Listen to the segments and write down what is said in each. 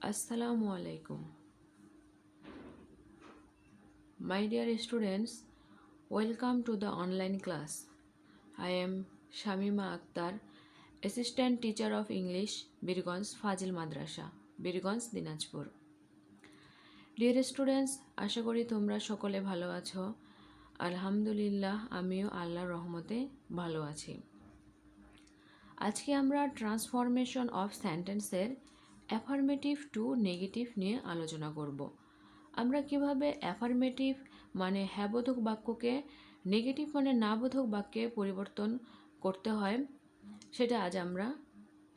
Assalamu alaikum. My dear students, welcome to the online class. I am Shamima Akhtar, Assistant Teacher of English, Birgons Fazil Madrasa, Birgons Dinajpur. Dear students, আশা করি তোমরা সকলে ভালো আছো। আলহামদুলিল্লাহ, আমিও আল্লাহর রহমতে ভালো আছি। আজকে আমরা ট্রান্সফরমেশন অফ সেন্টেন্সের অ্যাফার্মেটিভ টু নেগেটিভ নিয়ে আলোচনা করব। আমরা কিভাবে অ্যাফার্মেটিভ মানে হ্যাবোধক বাক্যকে নেগেটিভ মানে না বোধক বাক্যে পরিবর্তন করতে হয় সেটা আজ আমরা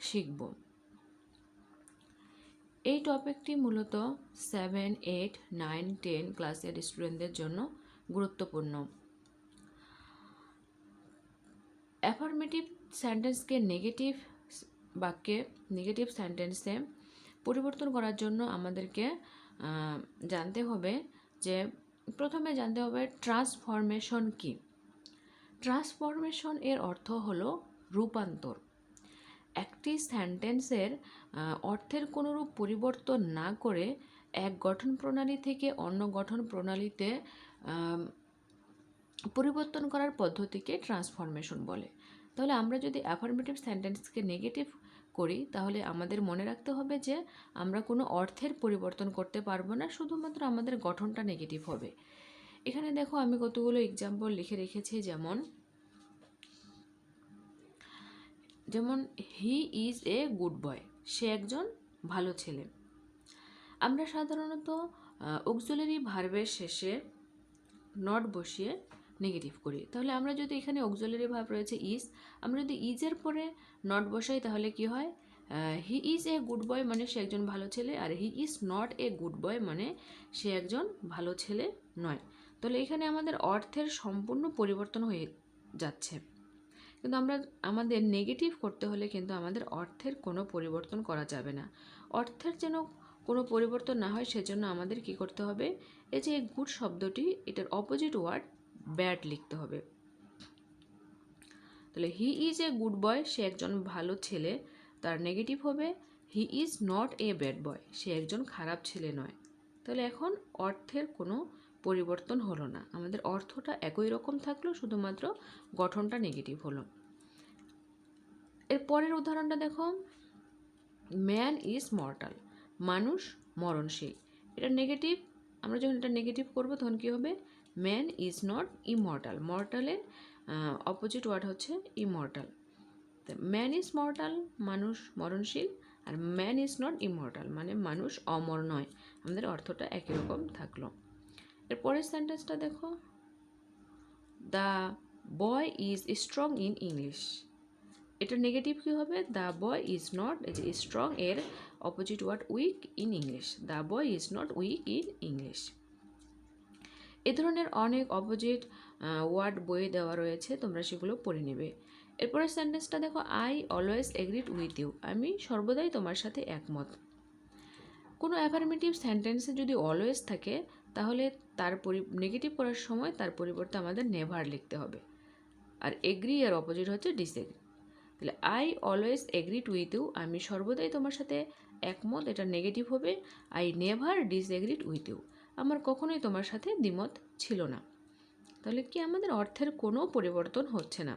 শিখব। এই টপিকটি মূলত 7, 8, 9, 10 ক্লাসের স্টুডেন্টদের জন্য গুরুত্বপূর্ণ। অ্যাফার্মেটিভ সেন্টেন্সকে নেগেটিভ বাক্যে নেগেটিভ সেন্টেন্সে পরিবর্তন করার জন্য আমাদেরকে জানতে হবে যে প্রথমে জানতে হবে ট্রান্সফরমেশন কি। ট্রান্সফরমেশন এর অর্থ হলো রূপান্তর। একটি সেন্টেন্সের অর্থের কোনোরূপ পরিবর্তন না করে এক গঠন প্রণালী থেকে অন্য গঠন প্রণালীতে পরিবর্তন করার পদ্ধতিকে ট্রান্সফরমেশন বলে। তাহলে আমরা যদি অ্যাফার্মেটিভ সেন্টেন্সকে নেগেটিভ করি তাহলে আমাদের মনে রাখতে হবে যে আমরা কোনো অর্থের পরিবর্তন করতে পারবো না, শুধুমাত্র আমাদের গঠনটা নেগেটিভ হবে। এখানে দেখো আমি কতগুলো এক্সাম্পল লিখে রেখেছি, যেমন হি ইজ এ গুড বয়, সে একজন ভালো ছেলে। আমরা সাধারণত অক্সিলারি ভার্বের শেষে নট বসিয়ে নেগেটিভ করি। তাহলে আমরা যদি এখানে অক্সিলারি ভার্ব রয়েছে ইজ, আমরা যদি ইজের পরে নট বসাই তাহলে কি হয়, he is a good boy মানে সে একজন ভালো ছেলে, আর he is not a good boy মানে সে একজন ভালো ছেলে নয়। তাহলে এখানে আমাদের অর্থের সম্পূর্ণ পরিবর্তন হয়ে যাচ্ছে। কিন্তু আমাদের নেগেটিভ করতে হলে কিন্তু আমাদের অর্থের কোনো পরিবর্তন করা যাবে না। অর্থের যেন কোনো পরিবর্তন না হয় সেজন্য আমাদের কি করতে হবে, এই যে গুড শব্দটি এটার অপোজিট ওয়ার্ড ব্যাড লিখতে হবে। তাহলে হি ইজ এ গুড বয়, সে একজন ভালো ছেলে, তার নেগেটিভ হবে he is not a bad boy, সে একজন খারাপ ছেলে নয়। তাহলে এখন অর্থের কোনো পরিবর্তন হলো না, আমাদের অর্থটা একই রকম থাকলো, শুধুমাত্র গঠনটা নেগেটিভ হলো। এর পরের উদাহরণটা দেখো, ম্যান ইজ মর্টাল, মানুষ মরণশীল। এটা নেগেটিভ, আমরা যখন এটা নেগেটিভ করবো তখন কী হবে, ম্যান ইজ নট ইমর্টাল, মর্টালের অপোজিট ওয়ার্ড হচ্ছে ইমর্টাল। ম্যান ইজ মর্টাল, মানুষ মরণশীল, আর ম্যান ইজ নট ইমর্টাল মানে মানুষ অমর নয়, আমাদের অর্থটা একই রকম থাকলো। এর পরের সেন্টেন্সটা দেখো, the boy is strong in English. এটা নেগেটিভ কী হবে, দ্য বয় ইজ নট, এই যে স্ট্রং এর opposite word weak in English, the boy is not weak in English. এ ধরনের অনেক অপোজিট ওয়ার্ড বইয়ে দেওয়া রয়েছে, তোমরা সেগুলো পড়ে নেবে। এরপরে সেন্টেন্সটা দেখো, I always agreed with you, আমি সর্বদাই তোমার সাথে একমত। কোনো অ্যাফার্মেটিভ সেন্টেন্সে যদি অলওয়েজ থাকে তাহলে তার নেগেটিভ করার সময় তার পরিবর্তে আমাদের নেভার লিখতে হবে, আর এগ্রি এর অপোজিট হচ্ছে ডিসএগ্রি। তাহলে I always agreed with you, আমি সর্বদাই তোমার সাথে একমত, এটা নেগেটিভ হবে I never disagreed with you, আমার কখনোই তোমার সাথে দ্বিমত ছিল না। তাহলে কি আমাদের অর্থের কোনো পরিবর্তন হচ্ছে না।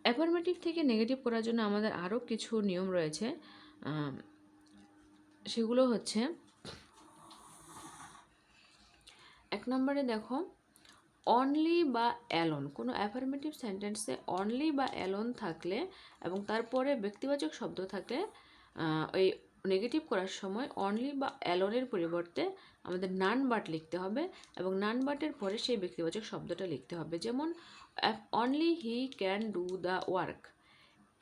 অ্যাফার্মেটিভ থেকে নেগেটিভ করার জন্য আমাদের আরও কিছু নিয়ম রয়েছে, সেগুলো হচ্ছে, 1 নম্বরে দেখো, অনলি বা অ্যালোন। কোনো অ্যাফার্মেটিভ সেন্টেন্সে অনলি বা অ্যালোন থাকলে এবং তারপরে ব্যক্তিবাচক শব্দ থাকলে ওই নেগেটিভ করার সময় অনলি বা অ্যালোনের পরিবর্তে আমাদের নান বাট লিখতে হবে এবং নান বাটের পরে সেই ব্যক্তিবাচক শব্দটা লিখতে হবে। যেমন only he can do the work,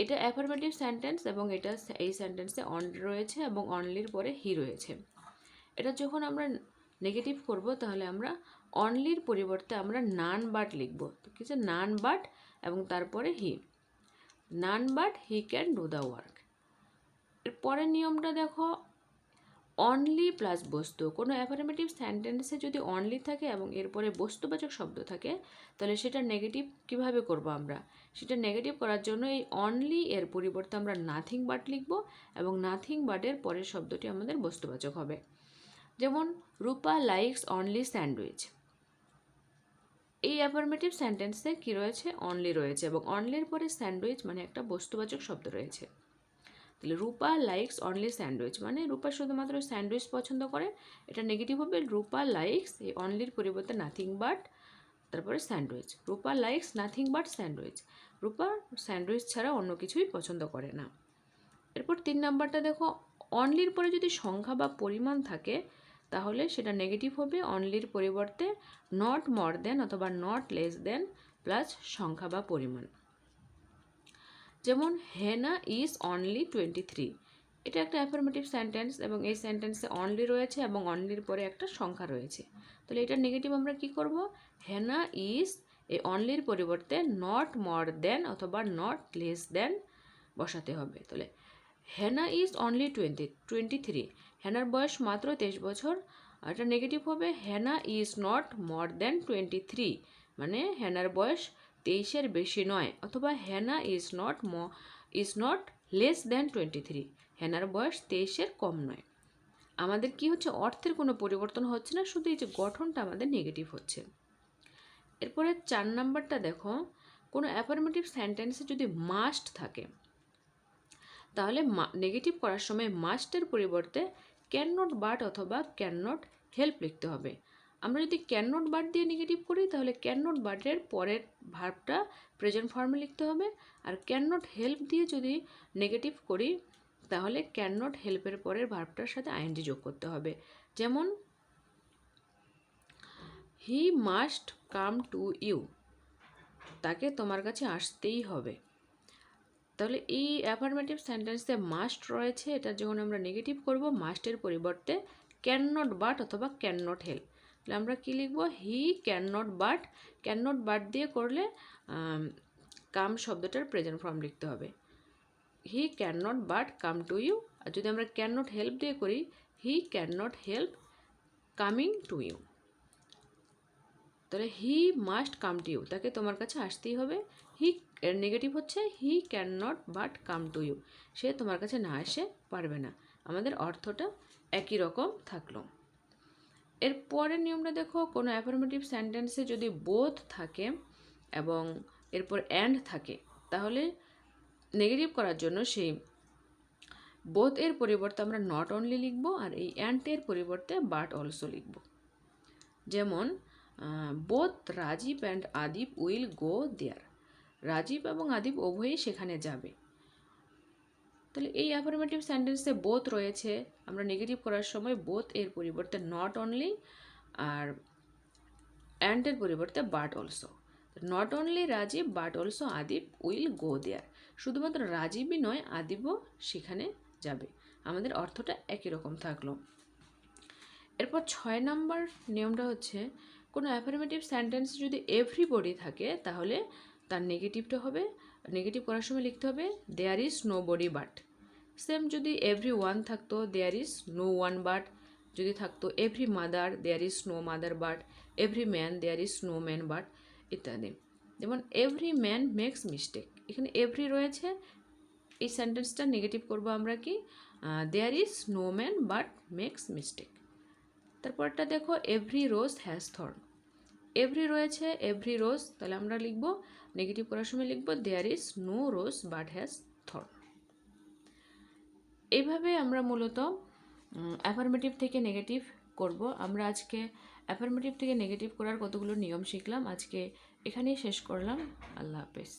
এটা অ্যাফার্মেটিভ সেন্টেন্স এবং এটা এই সেন্টেন্সে অনলি রয়েছে এবং অনলির পরে হি রয়েছে। এটা যখন আমরা নেগেটিভ করব তাহলে আমরা অনলির পরিবর্তে আমরা নান বাট লিখব, তো কিছু নান বাট এবং তারপরে he, none but he can do the work. এর পরের নিয়মটা দেখো, অনলি প্লাস বস্তু, কোনো অ্যাফার্মেটিভ সেন্টেন্সে যদি অনলি থাকে এবং এরপরে বস্তুবাচক শব্দ থাকে তাহলে সেটা নেগেটিভ কিভাবে করব আমরা? সেটা নেগেটিভ করার জন্য এই অনলি এর পরিবর্তে আমরা নাথিং বাট লিখব এবং নাথিং বাটের পরের শব্দটি আমাদের বস্তুবাচক হবে। যেমন রূপা লাইকস অনলি স্যান্ডউইচ। এই অ্যাফার্মেটিভ সেন্টেন্সে কি রয়েছে? অনলি রয়েছে এবং অনলির পরে স্যান্ডউইচ মানে একটা বস্তুবাচক শব্দ রয়েছে। তাহলে রূপা লাইকস অনলি স্যান্ডউইচ মানে রূপা শুধুমাত্র স্যান্ডউইচ পছন্দ করে, এটা নেগেটিভ হবে। রূপা লাইকস এই অনলির পরিবর্তে নাথিং বাট তারপরে sandwich. Rupa likes nothing but sandwich, Rupa sandwich ছাড়া অন্য কিছুই পছন্দ করে না। এরপর 3 নাম্বারটা দেখো, অনলির পরে যদি সংখ্যা বা পরিমাণ থাকে তাহলে সেটা নেগেটিভ হবে। অনলির পরিবর্তে নট মোর দেন অথবা নট লেস দেন প্লাস সংখ্যা বা পরিমাণ। যেমন হেনা ইজ অনলি 23, এটা একটা অ্যাফার্মেটিভ সেন্টেন্স এবং এই সেন্টেন্সে অনলি রয়েছে এবং অনলির পরে একটা সংখ্যা রয়েছে। তাহলে এটা নেগেটিভ আমরা কি করব? হেনা ইজ এই অনলির পরিবর্তে নট মোর দেন অথবা নট লেস দেন বসাতে হবে। তাহলে হেনা ইজ অনলি 23, হেনার বয়স মাত্র 23 বছর, এটা নেগেটিভ হবে। হেনা ইজ নট মোর দেন 23 মানে হেনার বয়স 23-এর বেশি নয়, অথবা হেনা ইজ নট লেস দেন 23, হেনার বয়স 23-এর কম নয়। আমাদের কি হচ্ছে? অর্থের কোনো পরিবর্তন হচ্ছে না, শুধু এই যে গঠনটা আমাদের নেগেটিভ হচ্ছে। এরপরে 4 নাম্বারটা দেখো, কোনো অ্যাফার্মেটিভ সেন্টেন্সে যদি মাস্ট থাকে তাহলে নেগেটিভ করার সময় মাস্টের পরিবর্তে ক্যান নট বাট অথবা ক্যান নট হেল্প লিখতে হবে। আমরা যদি ক্যান নট বাট দিয়ে নেগেটিভ করি তাহলে ক্যান নট বাটের পরের ভার্বটা প্রেজেন্ট ফর্মে লিখতে হবে, আর ক্যান নট হেল্প দিয়ে যদি নেগেটিভ করি তাহলে ক্যান নট হেল্পের পরের ভার্বটার সাথে আইএনজি যোগ করতে হবে। যেমন he must come to you, তাকে তোমার কাছে আসতেই হবে। তাহলে এই অ্যাফার্মেটিভ সেন্টেন্সে মাস্ট রয়েছে, এটা যখন আমরা নেগেটিভ করব মাস্টের পরিবর্তে ক্যান নট বাট অথবা ক্যান নট হেল্প, তাহলে আমরা কি লিখব? হি ক্যান নট বাট দিয়ে করলে কাম শব্দটার প্রেজেন্ট ফর্ম লিখতে হবে। He can not but come to you. আর যদি আমরা ক্যান নট হেল্প দিয়ে করি he can not help coming to you. তাহলে he must come to you, তাকে তোমার কাছে আসতেই হবে। হি এর নেগেটিভ হচ্ছে he can not but come to you, সে তোমার কাছে না আসে পারবে না। আমাদের অর্থটা একই রকম থাকলো। এর পরের নিয়মটা দেখো, কোনো অ্যাফার্মেটিভ সেন্টেন্সে যদি বোথ থাকে এবং এরপর অ্যান্ড থাকে তাহলে নেগেটিভ করার জন্য সেই বোথ এর পরিবর্তে আমরা নট অনলি লিখব আর এই অ্যান্ড এর পরিবর্তে বাট অলসো লিখব। যেমন both Rajib and Adib will go there, Rajib এবং আদিব উভয়ই সেখানে যাবে। তাহলে এই অ্যাফার্মেটিভ সেন্টেন্সে বোথ রয়েছে, আমরা নেগেটিভ করার সময় বোথ এর পরিবর্তে নট অনলি আর অ্যান্ড এর পরিবর্তে but also. Not only Rajib but also Adib will go there, শুধুমাত্র রাজীবই নয় আদিবও সেখানে যাবে। আমাদের অর্থটা একই রকম থাকলো। এরপর 6 নাম্বার নিয়মটা হচ্ছে, কোনো অ্যাফার্মেটিভ সেন্টেন্স যদি এভরিবডি থাকে তাহলে তার নেগেটিভটা হবে, নেগেটিভ করার সময় লিখতে হবে there is nobody but. Same যদি এভরি ওয়ান থাকতো there is no one but, যদি থাকতো every mother there is no mother but, every man there is no man but ইত্যাদি। যেমন এভরি ম্যান মেক্স মিস্টেক, এখানে every রয়েছে, এই সেন্টেন্সটা নেগেটিভ করবো আমরা কি there is no man but makes mistake. তারপরটা দেখো every rose has thorn, every রয়েছে এভরি রোজ, তাহলে আমরা লিখব নেগেটিভ করার সময় লিখব there is no rose but has thorn. এইভাবে আমরা মূলত অ্যাফার্মেটিভ থেকে নেগেটিভ করব। আমরা আজকে অ্যাফার্মেটিভ থেকে নেগেটিভ করার কতগুলো নিয়ম শিখলাম, আজকে এখানেই শেষ করলাম। আল্লাহ হাফেজ।